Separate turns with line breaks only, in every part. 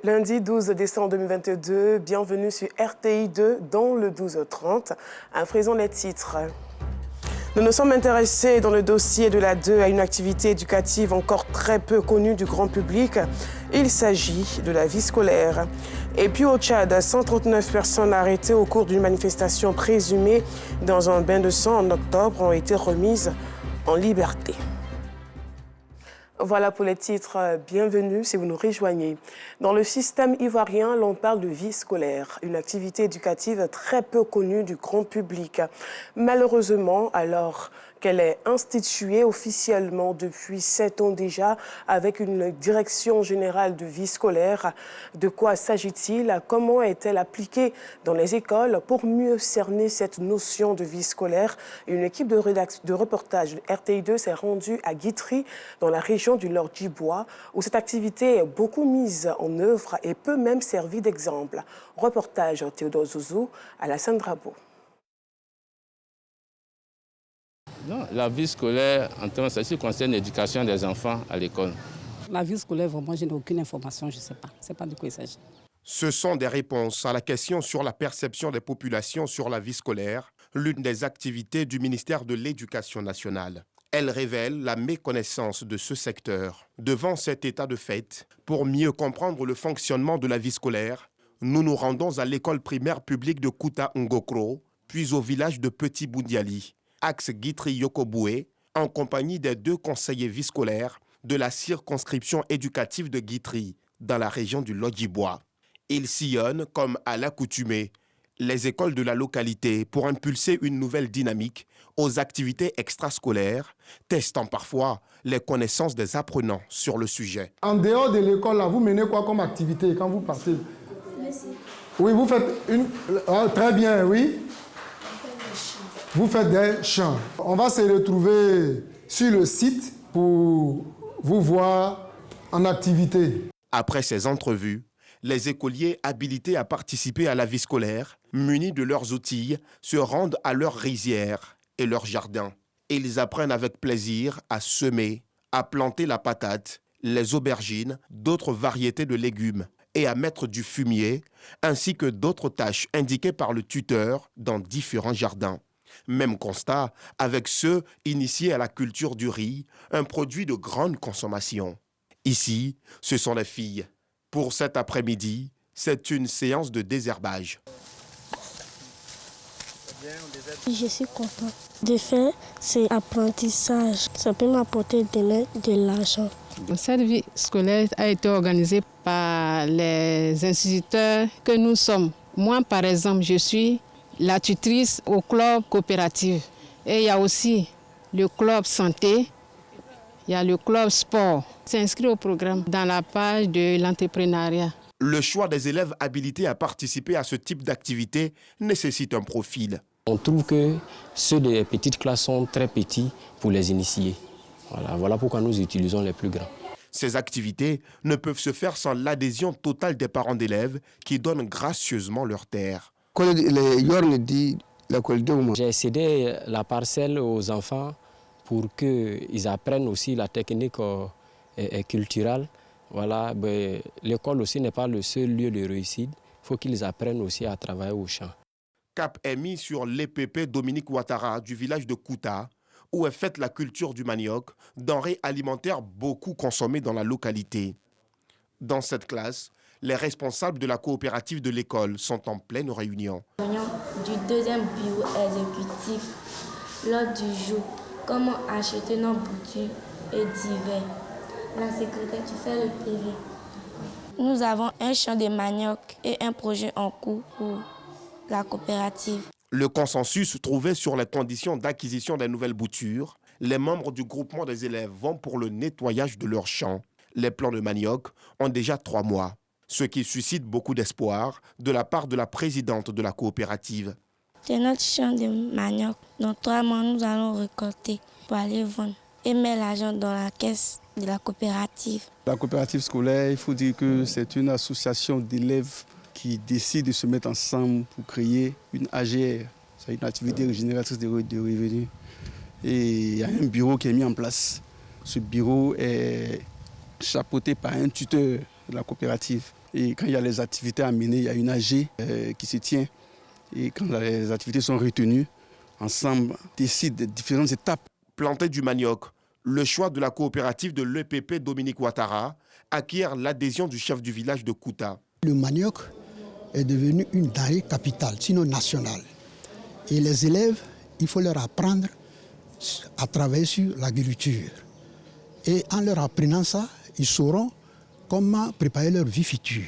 Lundi 12 décembre 2022, bienvenue sur RTI 2 dans le 12h30. À présent les titres. Nous nous sommes intéressés dans le dossier de la 2 à une activité éducative encore très peu connue du grand public. Il s'agit de la vie scolaire. Et puis au Tchad, 139 personnes arrêtées au cours d'une manifestation présumée dans un bain de sang en octobre ont été remises en liberté. Voilà pour les titres. Bienvenue si vous nous rejoignez. Dans le système ivoirien, l'on parle de vie scolaire, une activité éducative très peu connue du grand public. Malheureusement, alors qu'elle est instituée officiellement depuis 7 ans déjà avec une direction générale de vie scolaire. De quoi s'agit-il? Comment est-elle appliquée dans les écoles pour mieux cerner cette notion de vie scolaire? Une équipe de reportage de RTI2 s'est rendue à Guitry, dans la région du Lordjibois, où cette activité est beaucoup mise en œuvre et peut même servir d'exemple. Reportage Théodore Zouzou à la Sandrabo.
Non, la vie scolaire, en termes de ça concerne l'éducation des enfants à l'école.
La vie scolaire, vraiment, je n'ai aucune information, je ne sais pas. Je ne sais pas de quoi il s'agit.
Ce sont des réponses à la question sur la perception des populations sur la vie scolaire, l'une des activités du ministère de l'Éducation nationale. Elle révèle la méconnaissance de ce secteur. Devant cet état de fait, pour mieux comprendre le fonctionnement de la vie scolaire, nous nous rendons à l'école primaire publique de Kouta Ngokro, puis au village de Petit Boundiali, axe Guitry-Yokoboué, en compagnie des 2 conseillers vie scolaire de la circonscription éducative de Guitry, dans la région du Lordjibois. Ils sillonnent, comme à l'accoutumée, les écoles de la localité pour impulser une nouvelle dynamique aux activités extrascolaires, testant parfois les connaissances des apprenants sur le sujet.
En dehors de l'école, vous menez quoi comme activité quand vous partez? Oui, vous faites une... Ah, très bien, oui. Vous faites des chants. On va se retrouver sur le site pour vous voir en activité.
Après ces entrevues, les écoliers habilités à participer à la vie scolaire, munis de leurs outils, se rendent à leurs rizières et leurs jardins. Ils apprennent avec plaisir à semer, à planter la patate, les aubergines, d'autres variétés de légumes et à mettre du fumier, ainsi que d'autres tâches indiquées par le tuteur dans différents jardins. Même constat avec ceux initiés à la culture du riz, un produit de grande consommation. Ici, ce sont les filles. Pour cet après-midi, c'est une séance de désherbage.
Je suis content de faire cet apprentissage. Ça peut m'apporter de l'argent.
Cette vie scolaire a été organisée par les instituteurs que nous sommes. Moi, par exemple, je suis la tutrice au club coopératif. Et il y a aussi le club santé, il y a le club sport. C'est inscrit au programme dans la page de l'entrepreneuriat.
Le choix des élèves habilités à participer à ce type d'activité nécessite un profil.
On trouve que ceux des petites classes sont très petits pour les initier. Voilà pourquoi nous utilisons les plus grands.
Ces activités ne peuvent se faire sans l'adhésion totale des parents d'élèves qui donnent gracieusement leur terre.
J'ai cédé la parcelle aux enfants pour qu'ils apprennent aussi la technique culturelle. L'école aussi n'est pas le seul lieu de réussite. Il faut qu'ils apprennent aussi à travailler au champ.
Cap est mis sur l'EPP Dominique Ouattara du village de Kouta, où est faite la culture du manioc, denrée alimentaire beaucoup consommée dans la localité. Dans cette classe, les responsables de la coopérative de l'école sont en pleine réunion.
Du deuxième bureau exécutif, l'ordre du jour, comment acheter nos boutures et divers. La secrétaire qui fait le PV.
Nous avons un champ de manioc et un projet en cours pour la coopérative.
Le consensus trouvé sur les conditions d'acquisition des nouvelles boutures, les membres du groupement des élèves vont pour le nettoyage de leurs champs. Les plants de manioc ont déjà 3 mois, ce qui suscite beaucoup d'espoir de la part de la présidente de la coopérative.
C'est notre champ de manioc. Dans 3 mois, nous allons récolter pour aller vendre et mettre l'argent dans la caisse de la coopérative.
La coopérative scolaire, il faut dire que c'est une association d'élèves qui décident de se mettre ensemble pour créer une AGR. C'est une activité génératrice de revenus. Et il y a un bureau qui est mis en place. Ce bureau est chapeauté par un tuteur de la coopérative. Et quand il y a les activités à mener, il y a une AG qui se tient. Et quand les activités sont retenues, ensemble, décide des différentes étapes.
Planter du manioc, le choix de la coopérative de l'EPP Dominique Ouattara acquiert l'adhésion du chef du village de Kouta.
Le manioc est devenu une denrée capitale, sinon nationale. Et les élèves, il faut leur apprendre à travailler sur l'agriculture. Et en leur apprenant ça, ils sauront comment préparer leur vie future.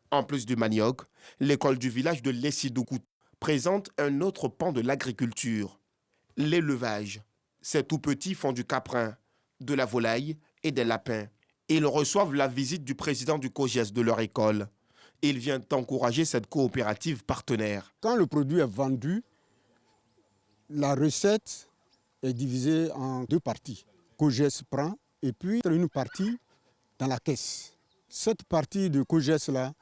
En plus du manioc, l'école du village de Lessidoukou présente un autre pan de l'agriculture, l'élevage. Ces tout-petits font du caprin, de la volaille et des lapins. Ils reçoivent la visite du président du COGES de leur école. Il vient encourager cette coopérative partenaire.
Quand le produit est vendu, la recette est divisée en deux parties. COGES prend et puis une partie dans la caisse. Cette partie de COGES-là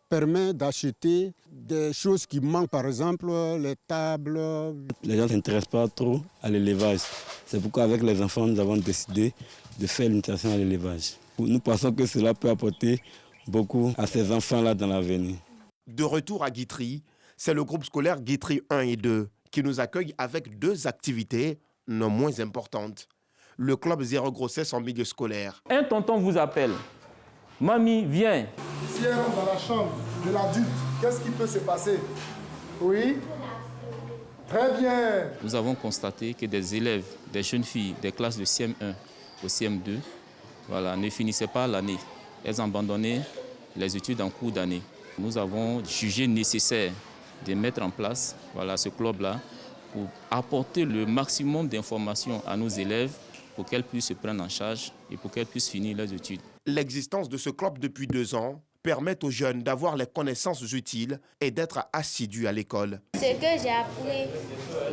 permet d'acheter des choses qui manquent, par exemple les tables.
Les gens ne s'intéressent pas trop à l'élevage. C'est pourquoi avec les enfants, nous avons décidé de faire l'initiation à l'élevage. Nous pensons que cela peut apporter beaucoup à ces enfants-là dans l'avenir.
De retour à Guitry, c'est le groupe scolaire Guitry 1 et 2 qui nous accueille avec deux activités non moins importantes. Le club zéro grossesse en milieu scolaire.
Un tonton vous appelle. Mamie, viens.
Si elle rentre dans la chambre de l'adulte, qu'est-ce qui peut se passer? Oui? Très bien.
Nous avons constaté que des élèves, des jeunes filles des classes de CM1 au CM2 ne finissaient pas l'année. Elles abandonnaient les études en cours d'année. Nous avons jugé nécessaire de mettre en place ce club-là pour apporter le maximum d'informations à nos élèves pour qu'elles puissent se prendre en charge et pour qu'elles puissent finir leurs études.
L'existence de ce club depuis 2 ans permet aux jeunes d'avoir les connaissances utiles et d'être assidus à l'école.
Ce que j'ai appris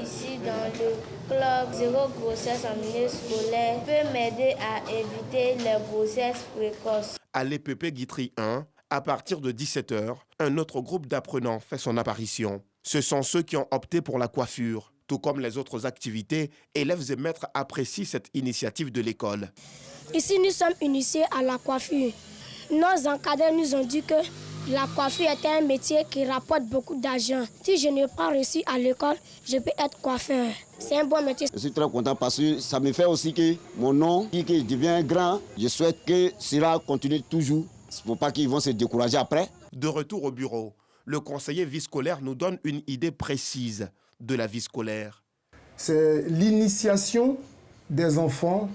ici dans le club zéro grossesse en milieu scolaire peut m'aider à éviter les grossesses précoces.
À l'EPP Guitry 1, à partir de 17h, un autre groupe d'apprenants fait son apparition. Ce sont ceux qui ont opté pour la coiffure. Tout comme les autres activités, élèves et maîtres apprécient cette initiative de l'école.
Ici, nous sommes initiés à la coiffure. Nos encadreurs nous ont dit que la coiffure était un métier qui rapporte beaucoup d'argent. Si je n'ai pas réussi à l'école, je peux être coiffeur. C'est un bon métier.
Je suis très content parce que ça me fait aussi que mon nom, qui devient grand, je souhaite que cela continue toujours. Il ne faut pas qu'ils vont se décourager après.
De retour au bureau, le conseiller vie scolaire nous donne une idée précise de la vie scolaire.
C'est l'initiation des enfants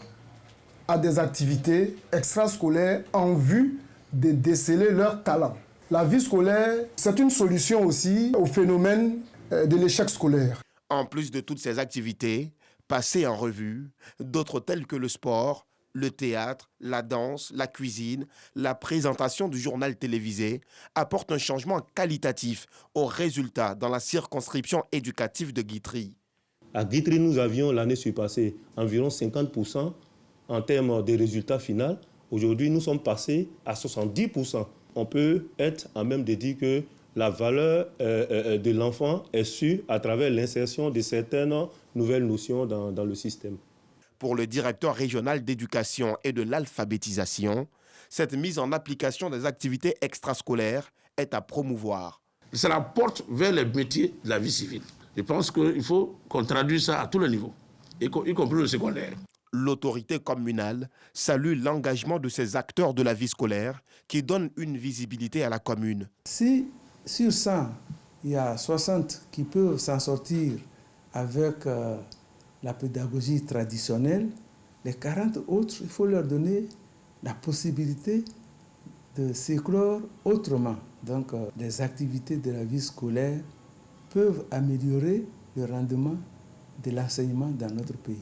à des activités extrascolaires en vue de déceler leur talent. La vie scolaire, c'est une solution aussi au phénomène de l'échec scolaire.
En plus de toutes ces activités, passées en revue, d'autres telles que le sport, le théâtre, la danse, la cuisine, la présentation du journal télévisé apportent un changement qualitatif aux résultats dans la circonscription éducative de Guitry.
À Guitry, nous avions l'année surpassée environ 50% en termes de résultats finaux. Aujourd'hui, nous sommes passés à 70%. On peut être à même de dire que la valeur de l'enfant est su à travers l'insertion de certaines nouvelles notions dans le système.
Pour le directeur régional d'éducation et de l'alphabétisation, cette mise en application des activités extrascolaires est à promouvoir.
C'est la porte vers les métiers de la vie civile. Je pense qu'il faut qu'on traduise ça à tous les niveaux, y compris le secondaire.
L'autorité communale salue l'engagement de ces acteurs de la vie scolaire qui donnent une visibilité à la commune.
Si sur 100, il y a 60 qui peuvent s'en sortir avec la pédagogie traditionnelle, les 40 autres, il faut leur donner la possibilité de s'éclore autrement. Donc, les activités de la vie scolaire peuvent améliorer le rendement de l'enseignement dans notre pays.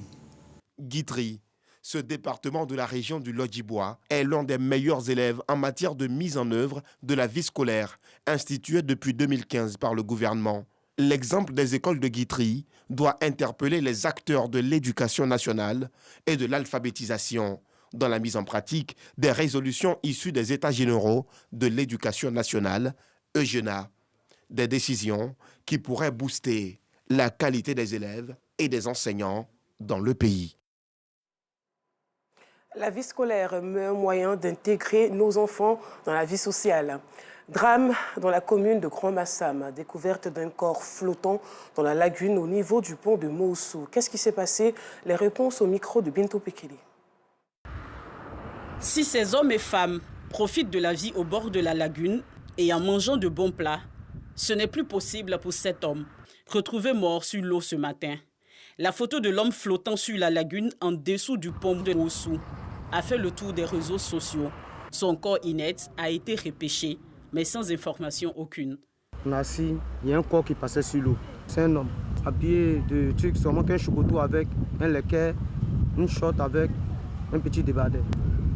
Guitry, ce département de la région du Lodjibois, est l'un des meilleurs élèves en matière de mise en œuvre de la vie scolaire, instituée depuis 2015 par le gouvernement. L'exemple des écoles de Guitry doit interpeller les acteurs de l'éducation nationale et de l'alphabétisation dans la mise en pratique des résolutions issues des États généraux de l'éducation nationale, EGENA, des décisions qui pourraient booster la qualité des élèves et des enseignants dans le pays.
La vie scolaire met un moyen d'intégrer nos enfants dans la vie sociale. Drame dans la commune de Grand-Massam, découverte d'un corps flottant dans la lagune au niveau du pont de Moussou. Qu'est-ce qui s'est passé? Les réponses au micro de Bintou Pekeli.
Si ces hommes et femmes profitent de la vie au bord de la lagune et en mangeant de bons plats, ce n'est plus possible pour cet homme, retrouvé mort sur l'eau ce matin. La photo de l'homme flottant sur la lagune en dessous du pont de Moussou a fait le tour des réseaux sociaux. Son corps inerte a été repêché, mais sans information aucune.
On a assis, il y a un corps qui passait sur l'eau. C'est un homme habillé de trucs, seulement qu'un chocoto avec un leket, une short avec un petit débardeur.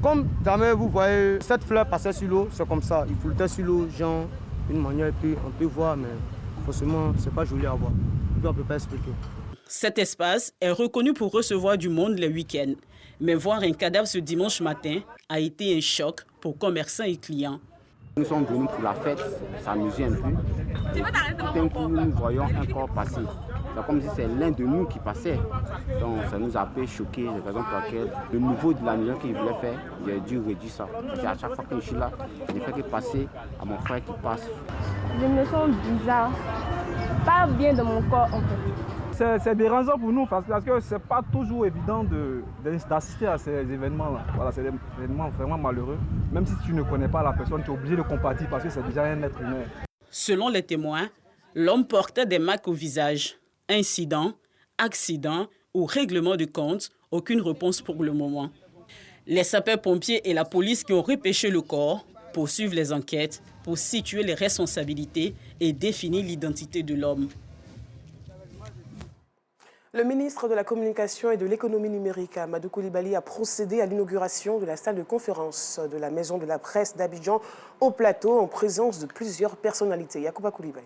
Comme jamais vous voyez, cette fleur passait sur l'eau, c'est comme ça. Il flottait sur l'eau, genre, d'une manière, et puis on peut voir, mais forcément, c'est pas joli à voir. On ne peut pas expliquer.
Cet espace est reconnu pour recevoir du monde les week-ends. Mais voir un cadavre ce dimanche matin a été un choc pour commerçants et clients.
Nous sommes venus pour la fête, s'amuser un peu. Tout d'un coup, nous voyons un corps passer. C'est comme si c'est l'un de nous qui passait. Donc ça nous a un peu choqué, c'est la raison pour laquelle le niveau de l'annulation qu'il voulait faire, il a dû réduire ça. Parce qu'à chaque fois que je suis là, je ne fais que passer à mon frère qui passe.
Je me sens bizarre, pas bien dans mon corps en fait.
C'est dérangeant pour nous parce que ce n'est pas toujours évident d'assister à ces événements-là. Voilà, c'est des événements vraiment malheureux. Même si tu ne connais pas la personne, tu es obligé de compatir parce que c'est déjà un être humain.
Selon les témoins, l'homme portait des marques au visage. Incident, accident ou règlement de compte, aucune réponse pour le moment. Les sapeurs-pompiers et la police qui ont repêché le corps poursuivent les enquêtes pour situer les responsabilités et définir l'identité de l'homme.
Le ministre de la Communication et de l'Économie numérique, Amadou Coulibaly, a procédé à l'inauguration de la salle de conférence de la Maison de la Presse d'Abidjan au plateau en présence de plusieurs personnalités. Yacouba Coulibaly.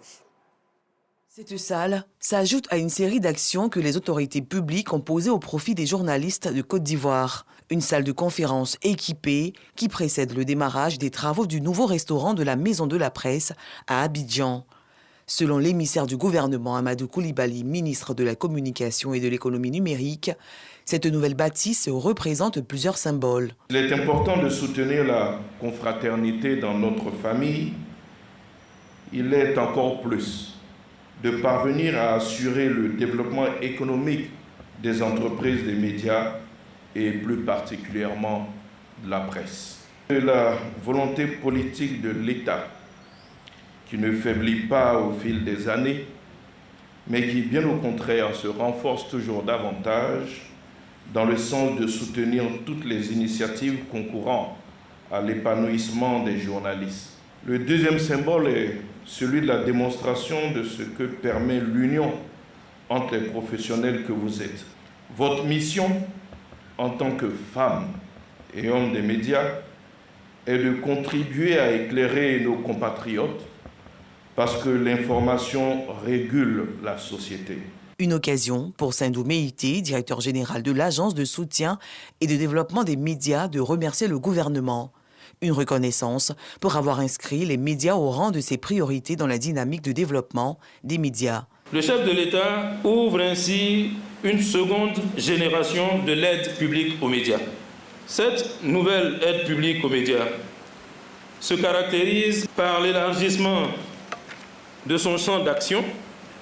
Cette salle s'ajoute à une série d'actions que les autorités publiques ont posées au profit des journalistes de Côte d'Ivoire. Une salle de conférence équipée qui précède le démarrage des travaux du nouveau restaurant de la Maison de la Presse à Abidjan. Selon l'émissaire du gouvernement Amadou Coulibaly, ministre de la Communication et de l'Économie numérique, cette nouvelle bâtisse représente plusieurs symboles.
Il est important de soutenir la confraternité dans notre famille. Il est encore plus de parvenir à assurer le développement économique des entreprises des médias et plus particulièrement de la presse. La volonté politique de l'État qui ne faiblit pas au fil des années, mais qui, bien au contraire, se renforce toujours davantage dans le sens de soutenir toutes les initiatives concourant à l'épanouissement des journalistes. Le deuxième symbole est celui de la démonstration de ce que permet l'union entre les professionnels que vous êtes. Votre mission, en tant que femme et homme des médias, est de contribuer à éclairer nos compatriotes parce que l'information régule la société.
Une occasion pour Sindou Meïté, directeur général de l'Agence de soutien et de développement des médias, de remercier le gouvernement. Une reconnaissance pour avoir inscrit les médias au rang de ses priorités dans la dynamique de développement des médias.
Le chef de l'État ouvre ainsi une seconde génération de l'aide publique aux médias. Cette nouvelle aide publique aux médias se caractérise par l'élargissement de son champ d'action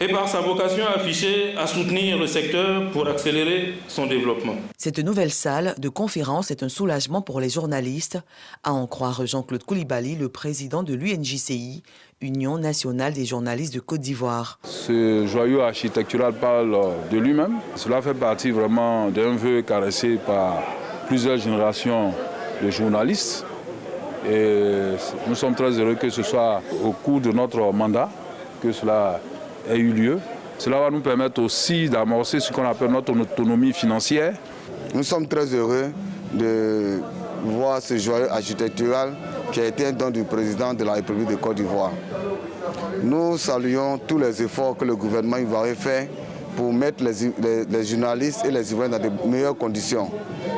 et par sa vocation affichée à soutenir le secteur pour accélérer son développement.
Cette nouvelle salle de conférence est un soulagement pour les journalistes, à en croire Jean-Claude Coulibaly, le président de l'UNJCI, Union nationale des journalistes de Côte d'Ivoire.
Ce joyau architectural parle de lui-même. Cela fait partie vraiment d'un vœu caressé par plusieurs générations de journalistes. Et nous sommes très heureux que ce soit au cours de notre mandat que cela ait eu lieu. Cela va nous permettre aussi d'amorcer ce qu'on appelle notre autonomie financière.
Nous sommes très heureux de voir ce joyau architectural qui a été un don du président de la République de Côte d'Ivoire. Nous saluons tous les efforts que le gouvernement ivoirien fait pour mettre les journalistes et les Ivoiriens dans de meilleures conditions.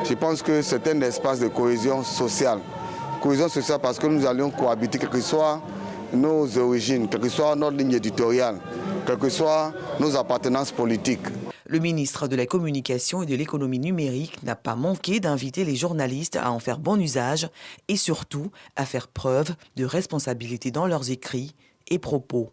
Je pense que c'est un espace de cohésion sociale. Cohésion sociale parce que nous allions cohabiter, quelles que soient nos origines, quelle que soit notre ligne éditoriale. quelles que soient nos appartenances politiques.
Le ministre de la Communication et de l'Économie numérique n'a pas manqué d'inviter les journalistes à en faire bon usage et surtout à faire preuve de responsabilité dans leurs écrits et propos.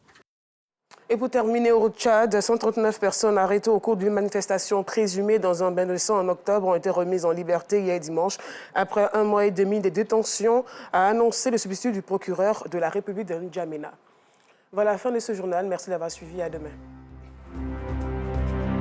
Et pour terminer, au Tchad, 139 personnes arrêtées au cours d'une manifestation présumée dans un bain de sang en octobre ont été remises en liberté hier dimanche après 1 mois et demi de détention, a annoncé le substitut du procureur de la République de N'Djamena. Voilà la fin de ce journal. Merci d'avoir suivi. À demain.